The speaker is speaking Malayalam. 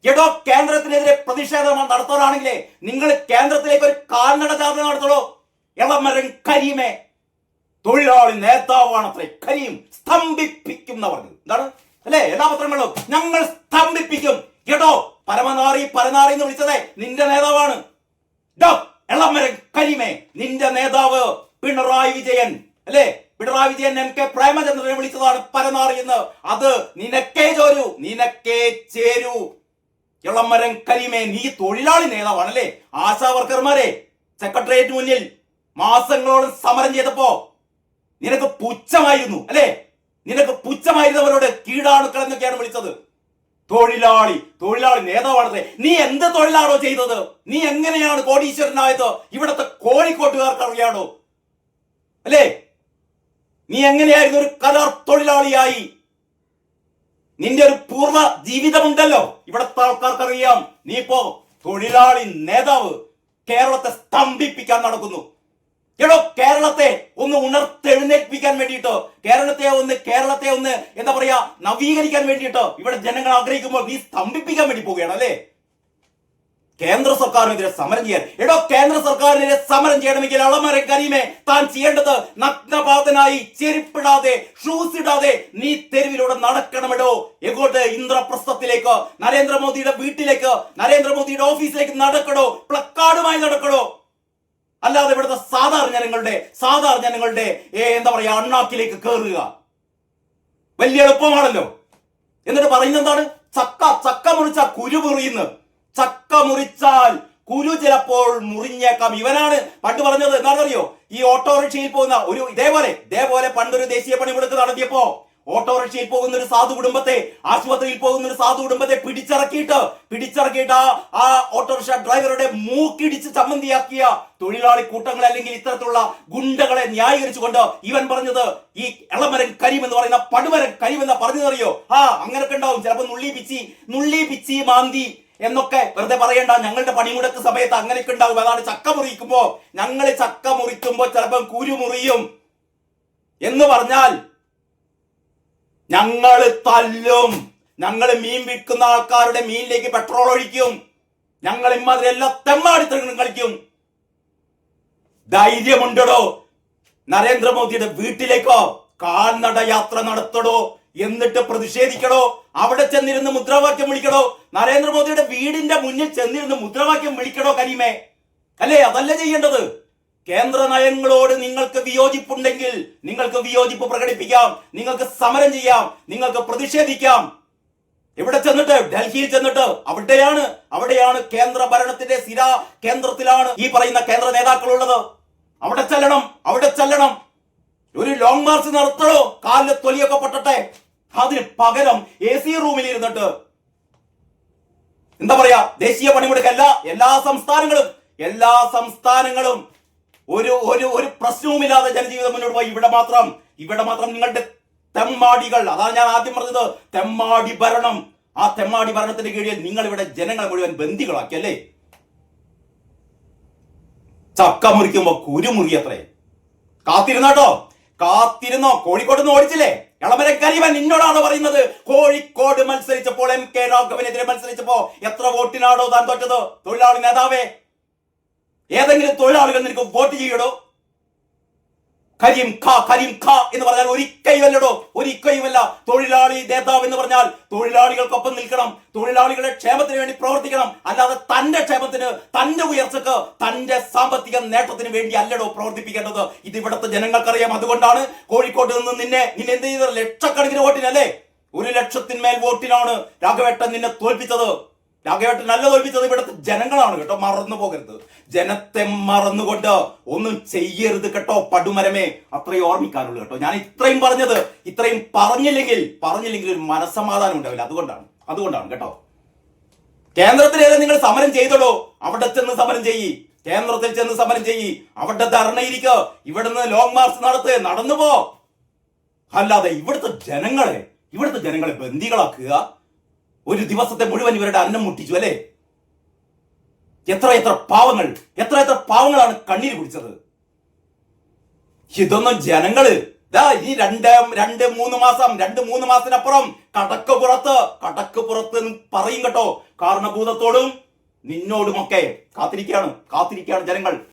എടോ, കേന്ദ്രത്തിനെതിരെ പ്രതിഷേധം നടത്താനാണെങ്കിലേ നിങ്ങൾ കേന്ദ്രത്തിലേക്ക് ഒരു കാൽനട ജാഥ നടത്തണോ? ഇളമരം കരീമെ തൊഴിലാളി നേതാവാണത്രേ. കരീം സ്തംഭിപ്പിക്കുന്നവർ എന്താണ് അല്ലേ? എല്ലാ പത്രങ്ങളിലും ഞങ്ങൾ സ്തംഭിപ്പിക്കും. എടോ, പരമനാറി പരനാറി എന്ന് വിളിച്ചതേ നിന്റെ നേതാവാണ്. ഇളമരം കരീമെ, നിന്റെ നേതാവ് പിണറായി വിജയൻ അല്ലേ? പിണറായി വിജയൻ എം കെ പ്രേമചന്ദ്രനെ വിളിച്ചതാണ് പരനാറി എന്ന്. അത് നിനക്കേ ചോരൂ, നിനക്കേ ചേരൂ. ഇളമരം കരീമെ, നീ തൊഴിലാളി നേതാവാണല്ലേ? ആശാ വർക്കർമാരെ സെക്രട്ടേറിയറ്റ് മുന്നിൽ മാസങ്ങളോളം സമരം ചെയ്തപ്പോ നിനക്ക് പുച്ഛമായിരുന്നു അല്ലേ? നിനക്ക് പുച്ഛമായിരുന്നവരോട് കീടാണുക്കൾ എന്നൊക്കെയാണ് വിളിച്ചത്. തൊഴിലാളി നേതാവാണല്ലേ? നീ എന്ത് തൊഴിലാണോ ചെയ്തത്? നീ എങ്ങനെയാണ് കോടീശ്വരനായത്? ഇവിടത്തെ കോഴിക്കോട്ടുകാർക്ക് അറിയാണോ അല്ലേ? നീ എങ്ങനെയായിരുന്നു ഒരു കരാർ തൊഴിലാളിയായി? നിന്റെ ഒരു പൂർവ്വ ജീവിതമുണ്ടല്ലോ, ഇവിടത്തെ ആൾക്കാർക്ക് അറിയാം. നീ ഇപ്പോ തൊഴിലാളി നേതാവ് കേരളത്തെ സ്തംഭിപ്പിക്കാൻ നടക്കുന്നു. എടോ, കേരളത്തെ ഒന്ന് ഉണർത്തെഴുന്നേൽപ്പിക്കാൻ വേണ്ടിയിട്ട്, കേരളത്തെ ഒന്ന് എന്താ പറയാ നവീകരിക്കാൻ വേണ്ടിയിട്ട് ഇവിടെ ജനങ്ങൾ ആഗ്രഹിക്കുമ്പോൾ നീ സ്തംഭിപ്പിക്കാൻ വേണ്ടി പോവുകയാണ് അല്ലേ? കേന്ദ്ര സർക്കാരിനെതിരെ സമരം ചെയ്യാൻ. എടോ, കേന്ദ്ര സർക്കാരിനെതിരെ സമരം ചെയ്യണമെങ്കിൽ ഇളമരം കരീമെ താൻ ചെയ്യേണ്ടത് നഗ്നപാതനായി ചെരുപ്പിടാതെ ഷൂസ് ഇടാതെ നീ തെരുവിലൂടെ നടക്കണമെടോ. എങ്ങോട്ട്? ഇന്ദ്രപ്രസ്ഥത്തിലേക്ക്, നരേന്ദ്രമോദിയുടെ വീട്ടിലേക്ക്, നരേന്ദ്രമോദിയുടെ ഓഫീസിലേക്ക് നടക്കണോ? പ്ലക്കാർഡുമായി നടക്കണോ? അല്ലാതെ ഇവിടുത്തെ സാധാരണ ജനങ്ങളുടെ എന്താ പറയാ അണ്ണാക്കിലേക്ക് കയറുക വലിയ എളുപ്പമാണല്ലോ. എന്നിട്ട് പറയുന്നത് എന്താണ്? ചക്ക മുറിച്ച കുരു മുറിയുന്നു. ചക്ക മുറിച്ചാൽ കുരു ചിലപ്പോൾ മുറിഞ്ഞേക്കാം. ഇവനാണ് പണ്ട് പറഞ്ഞത്. എന്താണെന്നറിയോ? ഈ ഓട്ടോറിക്ഷയിൽ പോകുന്ന ഒരു ഇതേപോലെ പണ്ടൊരു ദേശീയ പണിമുടക്ക് നടത്തിയപ്പോ ഓട്ടോറിക്ഷയിൽ പോകുന്ന ഒരു സാധു കുടുംബത്തെ, ആശുപത്രിയിൽ പോകുന്ന ഒരു സാധു കുടുംബത്തെ പിടിച്ചിറക്കിയിട്ട് ആ ഓട്ടോറിക്ഷ ഡ്രൈവറുടെ മൂക്കിടിച്ച് ചമ്മന്തിയാക്കിയ തൊഴിലാളി കൂട്ടങ്ങളെ അല്ലെങ്കിൽ ഇത്തരത്തിലുള്ള ഗുണ്ടകളെ ന്യായീകരിച്ചുകൊണ്ട് ഇവൻ പറഞ്ഞത് ഈ ഇളമരം കരീം എന്ന് പറയുന്ന പടുമരം കരീം എന്നാ പറഞ്ഞതറിയോ? അങ്ങനൊക്കെ ഉണ്ടാവും. ചിലപ്പോ നുള്ളി പിച്ചി മാന്തി എന്നൊക്കെ വെറുതെ പറയണ്ട. ഞങ്ങളുടെ പണിമുടക്ക് സമയത്ത് അങ്ങനെയൊക്കെ ഉണ്ടാവും. അതാണ് ഞങ്ങൾ ചക്ക മുറിക്കുമ്പോ ചിലപ്പം കുരു മുറിയും എന്ന് പറഞ്ഞാൽ ഞങ്ങൾ തല്ലും. ഞങ്ങൾ മീൻ വിൽക്കുന്ന ആൾക്കാരുടെ മീനിലേക്ക് പെട്രോൾ ഒഴിക്കും. ഞങ്ങൾ ഇമാതിരി എല്ലാ തെമ്മാടിത്തരങ്ങളും കളിക്കും. ധൈര്യമുണ്ടോ നരേന്ദ്രമോദിയുടെ വീട്ടിലേക്കോ കാൽനട യാത്ര നടത്തടോ, എന്നിട്ട് പ്രതിഷേധിക്കടോ. അവിടെ ചെന്നിരുന്ന് മുദ്രാവാക്യം വിളിക്കടോ. നരേന്ദ്രമോദിയുടെ വീടിന്റെ മുന്നിൽ ചെന്നിരുന്ന് മുദ്രാവാക്യം വിളിക്കടോ കരീമേ അല്ലേ? അതല്ല ചെയ്യേണ്ടത്. കേന്ദ്ര നയങ്ങളോട് നിങ്ങൾക്ക് വിയോജിപ്പുണ്ടെങ്കിൽ നിങ്ങൾക്ക് വിയോജിപ്പ് പ്രകടിപ്പിക്കാം, നിങ്ങൾക്ക് സമരം ചെയ്യാം, നിങ്ങൾക്ക് പ്രതിഷേധിക്കാം. ഇവിടെ ചെന്നിട്ട് ഡൽഹിയിൽ ചെന്നിട്ട് അവിടെയാണ് കേന്ദ്ര ഭരണത്തിന്റെ കേന്ദ്രത്തിലാണ് ഈ പറയുന്ന കേന്ദ്ര നേതാക്കളുള്ളത്. അവിടെ ചെല്ലണം. ഒരു ലോങ് മാർച്ച് നടത്തണോ? കാലിലെ തൊലിയൊക്കെ പൊട്ടട്ടെ. അതിന് പകരം AC റൂമിൽ ഇരുന്നിട്ട് എന്താ പറയാ ദേശീയ പണിമുടക്ക് എല്ലാ സംസ്ഥാനങ്ങളും ഒരു പ്രശ്നവുമില്ലാതെ ജനജീവിതം മുന്നോട്ട് പോയി. ഇവിടെ മാത്രം നിങ്ങളുടെ തെമ്മാടികൾ, അതാണ് ഞാൻ ആദ്യം പറഞ്ഞത്, തെമ്മാടി ഭരണം. ആ തെമ്മാടി ഭരണത്തിന്റെ കീഴിൽ നിങ്ങൾ ഇവിടെ ജനങ്ങളെ മുഴുവൻ ബന്ദികളാക്കി അല്ലേ? ചക്ക മുറിക്കുമ്പോ കുരുമുറിയത്രേ. കാത്തിരുന്നോ? കോഴിക്കോട് നിന്ന് ഓടിച്ചില്ലേ? ഇളമരം കരീമൻ നിന്നോടാണോ പറയുന്നത്? കോഴിക്കോട് മത്സരിച്ചപ്പോൾ MK രാഘവനെതിരെ മത്സരിച്ചപ്പോ എത്ര വോട്ടിനാണോ താൻ തോറ്റത്? തൊഴിലാളി നേതാവേ, ഏതെങ്കിലും തൊഴിലാളികൾ നിനക്ക് വോട്ട് ചെയ്യടോ? കരീം ഖാ എന്ന് പറഞ്ഞാൽ ഒരിക്കയുമല്ല. തൊഴിലാളി നേതാവ് എന്ന് പറഞ്ഞാൽ തൊഴിലാളികൾക്കൊപ്പം നിൽക്കണം, തൊഴിലാളികളുടെ ക്ഷേമത്തിന് വേണ്ടി പ്രവർത്തിക്കണം. അല്ലാതെ തന്റെ ക്ഷേമത്തിന്, തന്റെ ഉയർച്ചക്ക്, തന്റെ സാമ്പത്തിക നേട്ടത്തിന് വേണ്ടി അല്ലടോ പ്രവർത്തിപ്പിക്കേണ്ടത്. ഇത് ഇവിടുത്തെ ജനങ്ങൾക്കറിയാം. അതുകൊണ്ടാണ് കോഴിക്കോട്ട് നിന്ന് നിന്നെ എന്ത് ചെയ്തത്? ലക്ഷക്കണക്കിന് വോട്ടിനല്ലേ? 1,00,000 വോട്ടിനാണ് രാഘവേട്ടൻ നിന്നെ തോൽപ്പിച്ചത്. രാഘവേട്ടൻ നല്ല തോൽപ്പിച്ചത് ഇവിടുത്തെ ജനങ്ങളാണ് കേട്ടോ, മറന്നു പോകരുത്. ജനത്തെ മറന്നുകൊണ്ട് ഒന്നും ചെയ്യരുത് കേട്ടോ പടുമരമേ. അത്രയും ഓർമ്മിക്കാനുള്ളൂ കേട്ടോ. ഞാൻ ഇത്രയും പറഞ്ഞില്ലെങ്കിൽ ഒരു മനസ്സമാധാനം ഉണ്ടാവില്ല. അതുകൊണ്ടാണ് കേട്ടോ. കേന്ദ്രത്തിലേത് നിങ്ങൾ സമരം ചെയ്തോളൂ, അവിടെ ചെന്ന് സമരം ചെയ്യ്. കേന്ദ്രത്തിൽ ചെന്ന് സമരം ചെയ്യ്, അവിടെ ധർണയിരിക്കുക, ഇവിടുന്ന് ലോങ് മാർച്ച് നടന്നു പോ. അല്ലാതെ ഇവിടുത്തെ ജനങ്ങളെ ബന്ദികളാക്കുക. ഒരു ദിവസത്തെ മുഴുവൻ ഇവരുടെ അന്നം മുട്ടിച്ചു അല്ലേ? എത്ര പാവങ്ങളാണ് കണ്ണീര് കുടിച്ചത്. ഇതൊന്നും ഈ രണ്ട് മൂന്ന് മാസത്തിനപ്പുറം കടക്ക് പുറത്ത് എന്ന് പറയും കേട്ടോ. കാരണഭൂതത്തോടും നിന്നോടുമൊക്കെ കാത്തിരിക്കുകയാണ് ജനങ്ങൾ.